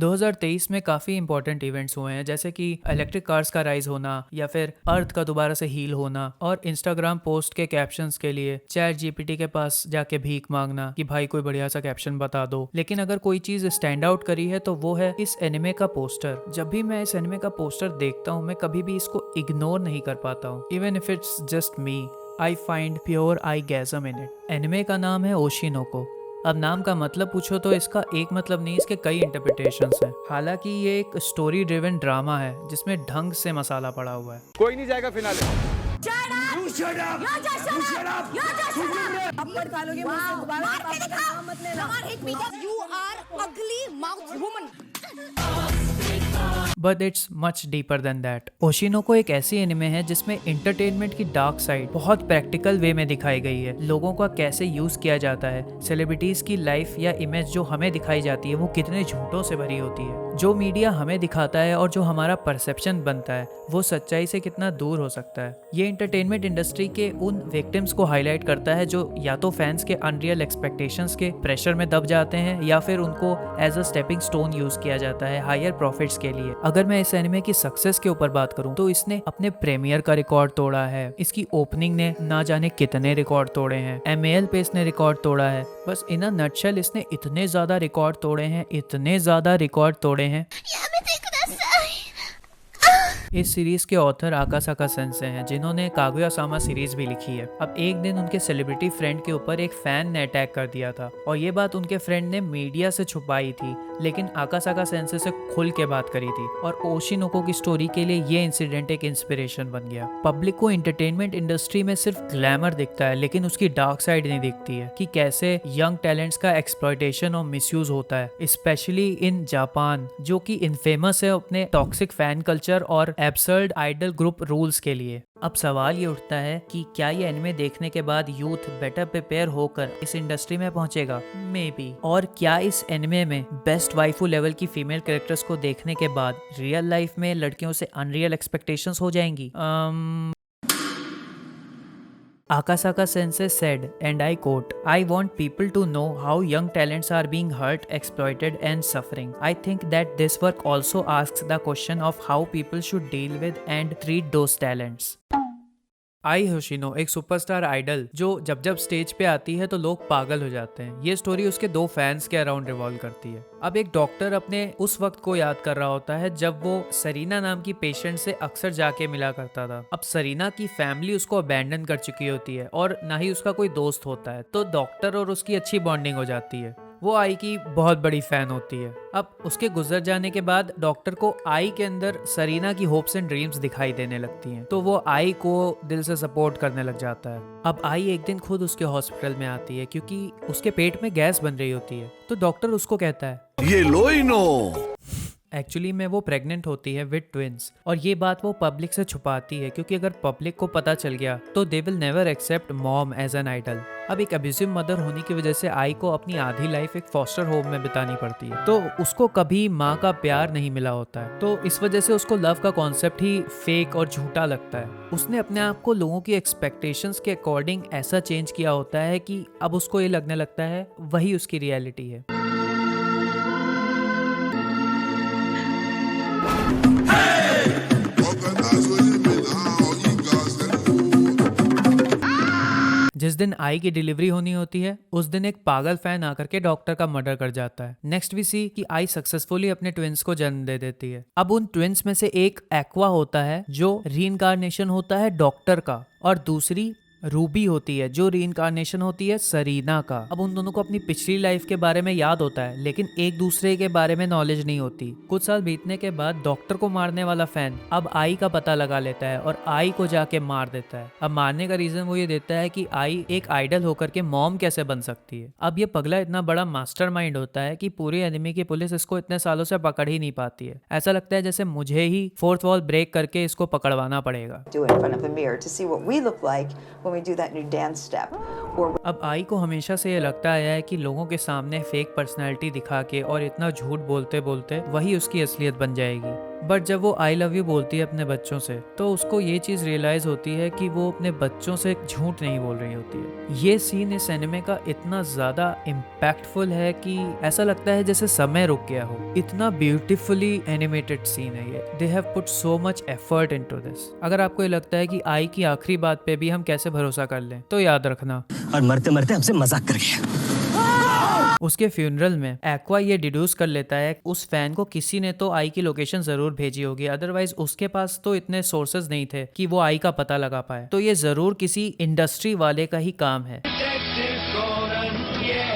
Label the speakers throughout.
Speaker 1: 2023 में काफ़ी important events हुए हैं, जैसे कि इलेक्ट्रिक कार्स का राइज होना या फिर अर्थ का दोबारा से हील होना और इंस्टाग्राम पोस्ट के कैप्शंस के लिए चैट जीपीटी के पास जाके भीख मांगना कि भाई कोई बढ़िया सा कैप्शन बता दो। लेकिन अगर कोई चीज़ स्टैंड आउट करी है तो वो है इस एनिमे का पोस्टर। जब भी मैं इस एनिमे का पोस्टर देखता हूँ मैं कभी भी इसको इग्नोर नहीं कर पाता हूँ। Even if it's just me, I find pure eyegasm in it. Anime का नाम है ओशिनोको। अब नाम का मतलब पूछो तो इसका एक मतलब नहीं, इसके कई इंटरप्रिटेशंस हैं। हालांकि ये एक स्टोरी ड्रिवन ड्रामा है जिसमें ढंग से मसाला पड़ा हुआ है।
Speaker 2: कोई नहीं जाएगा finale.
Speaker 1: But it's much deeper than that. ओशिनोको एक ऐसी एनिमे है जिसमें इंटरटेनमेंट की डार्क साइड बहुत प्रैक्टिकल वे में दिखाई गई है। लोगों का कैसे यूज किया जाता है, सेलिब्रिटीज की लाइफ या इमेज जो हमें दिखाई जाती है वो कितने झूठों से भरी होती है। जो मीडिया हमें दिखाता है और जो हमारा परसेप्शन बनता है वो सच्चाई से कितना दूर हो सकता है। ये एंटरटेनमेंट इंडस्ट्री के उन विक्टिम्स को हाईलाइट करता है जो या तो फैंस के अनरियल एक्सपेक्टेशंस के प्रेशर में दब जाते हैं या फिर उनको as a stepping stone use किया जाता है हायर प्रॉफिट्स के लिए। अगर मैं इस एनिमे की सक्सेस के ऊपर बात करूं तो इसने अपने प्रीमियर का रिकॉर्ड तोड़ा है। इसकी ओपनिंग ने ना जाने कितने रिकॉर्ड तोड़े हैं। MAL पे इसने रिकॉर्ड तोड़ा है। बस इन अ नटशेल इसने इतने ज्यादा रिकॉर्ड तोड़े हैं, इतने ज्यादा रिकॉर्ड तोड़े हैं। इस सीरीज के ऑथर आकासाका सेंसे हैं जिन्होंने कागुया-सामा सीरीज भी लिखी है। अब एक दिन उनके सेलिब्रिटी फ्रेंड के ऊपर एक फैन ने अटैक कर दिया था और ये बात उनके फ्रेंड ने मीडिया से छुपाई थी, लेकिन आकासाका सेंसे से खुल के बात करी थी और ओशिनोको की स्टोरी के लिए ये इंसिडेंट एक इंस्पिरेशन बन गया। पब्लिक को एंटरटेनमेंट इंडस्ट्री में सिर्फ ग्लैमर दिखता है लेकिन उसकी डार्क साइड नहीं दिखती है कि कैसे यंग टैलेंट्स का एक्सप्लॉयटेशन और मिसयूज होता है, स्पेशली इन जापान जो कि इनफेमस है अपने टॉक्सिक फैन कल्चर और एब्सर्ड आइडल ग्रुप रूल्स के लिए। अब सवाल ये उठता है कि क्या ये एनिमे देखने के बाद यूथ बेटर प्रिपेयर होकर इस इंडस्ट्री में पहुंचेगा? May be. और क्या इस एनिमे में बेस्ट वाइफू लेवल की फीमेल कैरेक्टर्स को देखने के बाद रियल लाइफ में लड़कियों से अनरियल एक्सपेक्टेशंस हो जाएंगी? Akasaka Sensei said, and I quote, "I want people to know how young talents are being hurt, exploited, and suffering. I think that this work also asks the question of how people should deal with and treat those talents." आई होशिनो एक superstar idol जो जब जब stage पे आती है तो लोग पागल हो जाते हैं। ये स्टोरी उसके दो फैंस के अराउंड रिवॉल्व करती है। अब एक डॉक्टर अपने उस वक्त को याद कर रहा होता है जब वो सरीना नाम की पेशेंट से अक्सर जाके मिला करता था। अब सरीना की फैमिली उसको अबैंडन कर चुकी होती है और ना ही उसका कोई दोस्त होता है, तो डॉक्टर और उसकी अच्छी बॉन्डिंग हो जाती है। वो आई की बहुत बड़ी फैन होती है। अब उसके गुजर जाने के बाद डॉक्टर को आई के अंदर सरीना की होप्स एंड ड्रीम्स दिखाई देने लगती हैं, तो वो आई को दिल से सपोर्ट करने लग जाता है। अब आई एक दिन खुद उसके हॉस्पिटल में आती है क्योंकि उसके पेट में गैस बन रही होती है, तो डॉक्टर उसको कहता है
Speaker 2: ये लो ही नो।
Speaker 1: एक्चुअली में वो प्रेग्नेंट होती है विद ट्विंस और ये बात वो पब्लिक से छुपाती है क्योंकि अगर पब्लिक को पता चल गया तो they will never accept mom as an idol. अब एक अब्यूसिव मदर होने की वजह से आई को अपनी आधी लाइफ एक फॉस्टर होम में बितानी पड़ती है, तो उसको कभी माँ का प्यार नहीं मिला होता है, तो इस वजह से उसको लव का कॉन्सेप्ट ही फेक और झूठा लगता है। उसने अपने आप को लोगों की एक्सपेक्टेशंस के अकॉर्डिंग ऐसा चेंज किया होता है कि अब उसको ये लगने लगता है वही उसकी रियलिटी है। जिस दिन आई की डिलीवरी होनी होती है उस दिन एक पागल फैन आकर के डॉक्टर का मर्डर कर जाता है। नेक्स्ट वी सी कि आई सक्सेसफुली अपने ट्विंस को जन्म दे देती है। अब उन ट्विंस में से एक एक्वा होता है जो रीइंकार्नेशन होता है डॉक्टर का और दूसरी रूबी होती है जो रीइंकार्नेशन होती है सरीना का। अब उन दोनों को अपनी पिछली लाइफ के बारे में याद होता है लेकिन एक दूसरे के बारे में नॉलेज नहीं होती। कुछ साल बीतने के बाद डॉक्टर को मारने वाला फैन अब आई का पता लगा लेता है और आई को जाके मार देता है। अब मारने का रीजन वो ये देता है कि आई एक आइडल होकर के मॉम कैसे बन सकती है। अब ये पगला इतना बड़ा मास्टरमाइंड होता है कि पूरी एनिमी की पुलिस इसको इतने सालों से पकड़ ही नहीं पाती है। ऐसा लगता है जैसे मुझे ही फोर्थ वॉल ब्रेक करके इसको पकड़वाना पड़ेगा। अब आई को हमेशा से ये लगता आया है कि लोगों के सामने फेक पर्सनैलिटी दिखा के और इतना झूठ बोलते बोलते वही उसकी असलियत बन जाएगी। बट जब वो आई लव यू बोलती है अपने बच्चों से तो उसको ये चीज रियलाइज होती है कि वो अपने बच्चों से झूठ नहीं बोल रही होती है। ये सीन इस एनिमे का इतना ज्यादा इम्पैक्टफुल है कि ऐसा लगता है जैसे समय रुक गया हो। इतना ब्यूटीफुली एनिमेटेड सीन है ये। They have put so much effort into this. अगर आपको ये लगता है कि आई की आखिरी बात पे भी हम कैसे भरोसा कर लें तो याद रखना,
Speaker 3: और मरते मरते हमसे मजाक कर गया।
Speaker 1: उसके फ्यूनरल में एक्वा ये डिड्यूस कर लेता है उस फैन को किसी ने तो आई की लोकेशन जरूर भेजी होगी, अदरवाइज उसके पास तो इतने सोर्सेज नहीं थे कि वो आई का पता लगा पाए। तो ये जरूर किसी इंडस्ट्री वाले का ही काम है।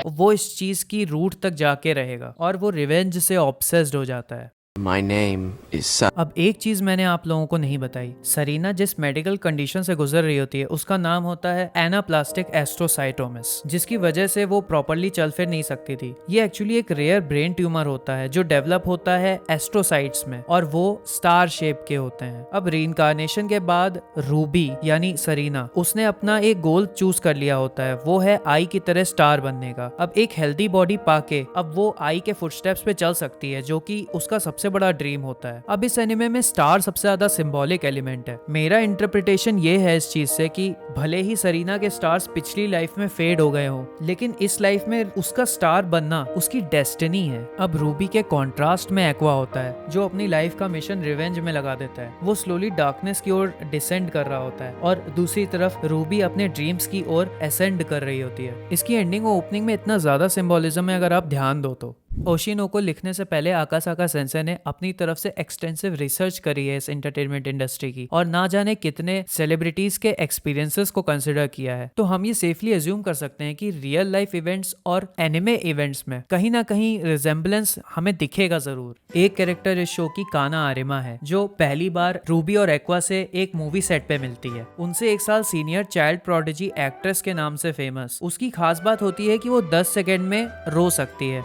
Speaker 1: वो इस चीज की रूट तक जाके रहेगा और वो रिवेंज से ऑब्सेस्ड हो जाता है।
Speaker 4: My name is
Speaker 1: अब एक चीज मैंने आप लोगों को नहीं बताई, सरीना जिस मेडिकल कंडीशन से गुजर रही होती है उसका नाम होता है एनाप्लास्टिक एस्ट्रोसाइटोमिस, जिसकी वजह से वो प्रॉपरली चल फिर नहीं सकती थी। ये एक्चुअली एक रेयर ब्रेन ट्यूमर होता है जो डेवलप होता है एस्ट्रोसाइट्स में और वो स्टार शेप के होते हैं। अब रीइंकार्नेशन के बाद रूबी यानी सरीना उसने अपना एक गोल चूज कर लिया होता है, वो है आई की तरह स्टार बनने का। अब एक हेल्दी बॉडी पाके अब वो आई के फुटस्टेप्स पे चल सकती है जो कि उसका सबसे बड़ा ड्रीम होता है। अब इस एनिमे में स्टार सबसे ज्यादा सिंबॉलिक एलिमेंट है। मेरा इंटरप्रिटेशन ये है इस चीज से कि भले ही सरीना के स्टार्स पिछली लाइफ में फेड हो गए हो, लेकिन इस लाइफ में उसका स्टार बनना उसकी डेस्टिनी है। अब रूबी के कॉन्ट्रास्ट में एक्वा होता है जो अपनी लाइफ का मिशन रिवेंज में लगा देता है। वो स्लोली डार्कनेस की ओर डिसेंड कर रहा होता है और दूसरी तरफ रूबी अपने ड्रीम्स की ओर असेंड कर रही होती है। इसकी एंडिंग और ओपनिंग में इतना ज्यादा सिंबोलिज्म है अगर आप ध्यान दो तो। ओशिनो को लिखने से पहले आकासाका सेंसे ने अपनी तरफ से एक्सटेंसिव रिसर्च करी है इस एंटरटेनमेंट इंडस्ट्री की और ना जाने कितने सेलिब्रिटीज के एक्सपीरियंसेस को कंसिडर किया है। तो हम ये सेफली अज्यूम कर सकते हैं कि रियल लाइफ इवेंट्स और एनिमे इवेंट्स में कहीं ना कहीं रिजेम्बलेंस हमें दिखेगा जरूर। एक कैरेक्टर इस शो की काना आरिमा है जो पहली बार रूबी और एक्वा से एक मूवी सेट पे मिलती है। उनसे 1 साल सीनियर चाइल्ड प्रोडिजी एक्ट्रेस के नाम से फेमस। उसकी खास बात होती है कि वो 10 सेकेंड में रो सकती है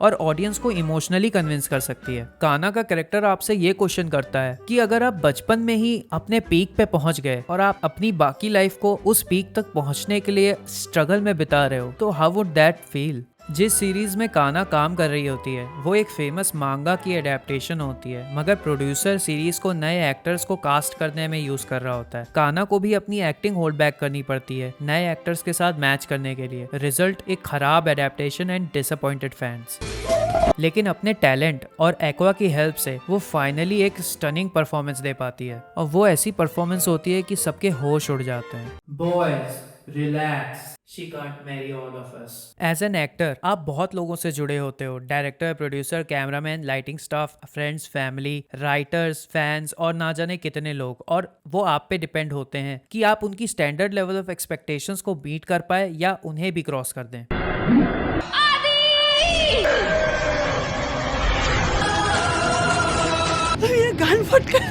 Speaker 1: और ऑडियंस को इमोशनली कन्विंस कर सकती है। काना का कैरेक्टर आपसे ये क्वेश्चन करता है कि अगर आप बचपन में ही अपने पीक पे पहुंच गए और आप अपनी बाकी लाइफ को उस पीक तक पहुंचने के लिए स्ट्रगल में बिता रहे हो तो हाउ वुड दैट फील। जिस सीरीज में काना काम कर रही होती है वो एक फेमस मांगा की एडेप्टेशन होती है, मगर प्रोड्यूसर सीरीज को नए एक्टर्स को कास्ट करने में यूज कर रहा होता है। काना को भी अपनी एक्टिंग होल्ड बैक करनी पड़ती है नए एक्टर्स के साथ मैच करने के लिए। रिजल्ट एक खराब एडेप्टेशन एंड डिसअपॉइंटेड फैंस। लेकिन अपने टैलेंट और एक्वा की हेल्प से वो फाइनली एक स्टनिंग परफॉर्मेंस दे पाती है और वो ऐसी परफॉर्मेंस होती है कि सबके होश उड़ जाते हैं। Boys relax, she can't marry all of us. As an actor, आप बहुत लोगों से जुड़े होते हो, director, producer, cameraman, lighting staff, friends, family, writers, fans और ना जाने कितने लोग, और वो आप पे डिपेंड होते हैं कि आप उनकी स्टैंडर्ड लेवल ऑफ एक्सपेक्टेशंस को बीट कर पाए या उन्हें भी क्रॉस कर दें।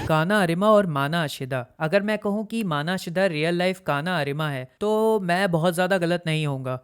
Speaker 1: काना आरिमा और माना आशिदा। अगर मैं कहूँ कि माना आशिदा रियल लाइफ काना आरिमा है तो मैं बहुत ज्यादा गलत नहीं होऊंगा।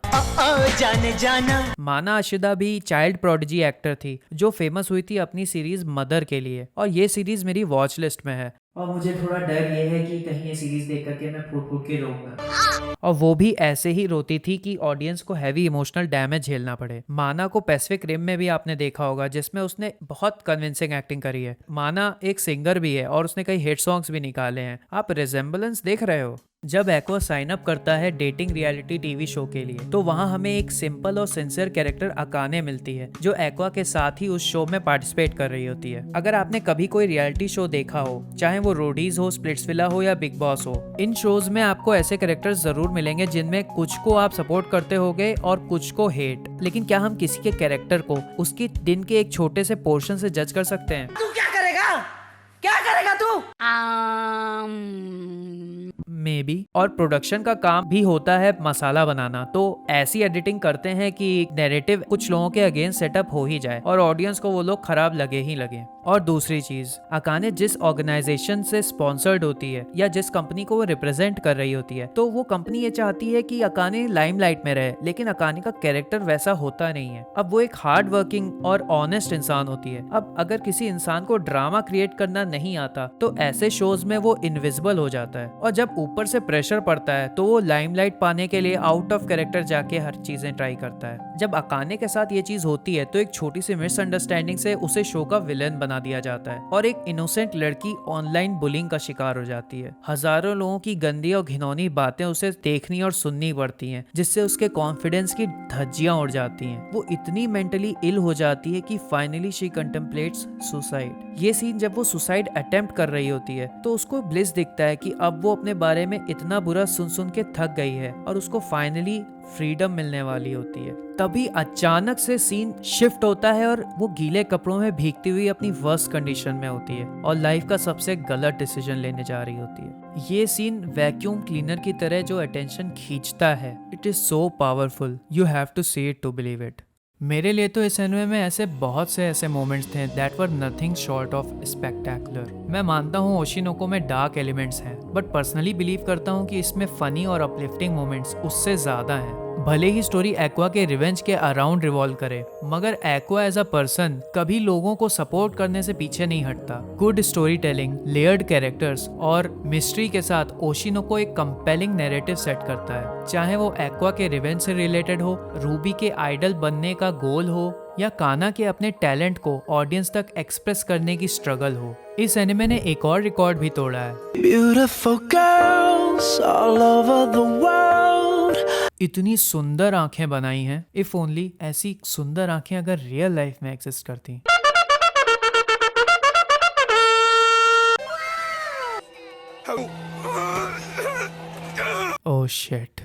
Speaker 3: जाने जाना।
Speaker 1: माना आशिदा भी चाइल्ड प्रोडिजी एक्टर थी जो फेमस हुई थी अपनी सीरीज मदर के लिए, और ये सीरीज मेरी वॉच लिस्ट में है और मुझे थोड़ा डर ये है कि कहीं ये सीरीज देख करके मैं फूट फूट के रोऊंगा। और वो भी ऐसे ही रोती थी कि ऑडियंस को हैवी इमोशनल डैमेज झेलना पड़े। माना को पैसिफिक रिम में भी आपने देखा होगा जिसमें उसने बहुत कन्विंसिंग एक्टिंग करी है। माना एक सिंगर भी है और उसने कई हिट सॉन्ग्स भी निकाले हैं। आप रिजेम्बलेंस देख रहे हो। जब एक्वा साइन अप करता है डेटिंग रियलिटी टीवी शो के लिए तो वहाँ हमें एक सिंपल और सिंसियर कैरेक्टर अकाने मिलती है जो एक्वा के साथ ही उस शो में पार्टिसिपेट कर रही होती है। अगर आपने कभी कोई रियलिटी शो देखा हो, चाहे वो रोडीज हो, स्प्लिट्सविला हो या बिग बॉस हो, इन शोज में आपको ऐसे कैरेक्टर्स जरूर मिलेंगे जिनमें कुछ को आप सपोर्ट करते होगे और कुछ को हेट। लेकिन क्या हम किसी के कैरेक्टर को उसके दिन के एक छोटे से पोर्शन से जज कर सकते हैं?
Speaker 3: तू क्या करेगा? क्या करेगा तू?
Speaker 1: May be. और प्रोडक्शन का काम भी होता है मसाला बनाना, तो ऐसी एडिटिंग करते हैं कि नैरेटिव कुछ लोगों के अगेंस्ट सेटअप हो ही जाए और ऑडियंस को वो लोग खराब लगे ही लगे। और दूसरी चीज, अकाने जिस ऑर्गेनाइजेशन से स्पॉन्सर्ड होती है या जिस कंपनी को वो रिप्रेजेंट कर रही होती है तो वो कंपनी ये चाहती है कि अकाने लाइमलाइट में रहे, लेकिन अकाने का कैरेक्टर वैसा होता नहीं है। अब वो एक हार्ड वर्किंग और ऑनेस्ट इंसान होती है। अब अगर किसी इंसान को ड्रामा क्रिएट करना नहीं आता तो ऐसे शोज में वो इनविजिबल हो जाता है। और जब ऊपर से प्रेशर पड़ता है तो वो लाइमलाइट पाने के लिए आउट ऑफ कैरेक्टर जाके हर चीजें ट्राई करता है। जब अकाने के साथ ये चीज होती है तो एक छोटी सी मिसअंडरस्टैंडिंग से उसे शो का विलेन बना दिया जाता है और एक इनोसेंट लड़की ऑनलाइन बुलिंग का शिकार हो जाती है। हजारों लोगों की गंदी और घिनौनी बातें उसे देखनी और सुननी पड़ती हैं, जिससे उसके कॉन्फिडेंस की धज्जियां उड़ जाती हैं। वो इतनी मेंटली इल हो जाती है कि फाइनली शी कंटेम्पलेट्स सुसाइड। ये सीन जब वो सुसाइड अटेम्प्ट कर रही होती है तो उसको ब्लिस दिखता है कि अब वो अपने बारे में इतना बुरा सुन सुन के थक गई है और उसको फाइनली फ्रीडम मिलने वाली होती है। तभी अचानक से सीन शिफ्ट होता है और वो गीले कपड़ों में भीगती हुई अपनी वर्स्ट कंडीशन में होती है और लाइफ का सबसे गलत डिसीजन लेने जा रही होती है। ये सीन वैक्यूम क्लीनर की तरह जो अटेंशन खींचता है, it is so powerful, you have to see it to believe it. मेरे लिए तो इस एनिमे में ऐसे बहुत से ऐसे मोमेंट्स थे that were nothing short of spectacular. मैं मानता हूँ ओशिनोको में डार्क एलिमेंट्स हैं, बट पर्सनली बिलीव करता हूँ कि इसमें फनी और अपलिफ्टिंग मोमेंट्स उससे ज्यादा हैं। भले ही स्टोरी एक्वा के रिवेंज के अराउंड रिवॉल्व करे, मगर एक्वा एज अ पर्सन कभी लोगों को सपोर्ट करने से पीछे नहीं हटता। Good story telling, layered characters और मिस्ट्री के साथ ओशिनोको एक कंपेलिंग नैरेटिव सेट करता है। चाहे वो एक्वा के रिवेंज से रिलेटेड हो, रूबी के आइडल बनने का गोल हो या काना के अपने टैलेंट को ऑडियंस तक एक्सप्रेस करने की स्ट्रगल हो। इस एनिमे ने एक और रिकॉर्ड भी तोड़ा है।
Speaker 4: Beautiful girls all over the world.
Speaker 1: इतनी सुंदर आंखें बनाई हैं, इफ ओनली ऐसी सुंदर आंखें अगर रियल लाइफ में एग्जिस्ट करती। Oh shit.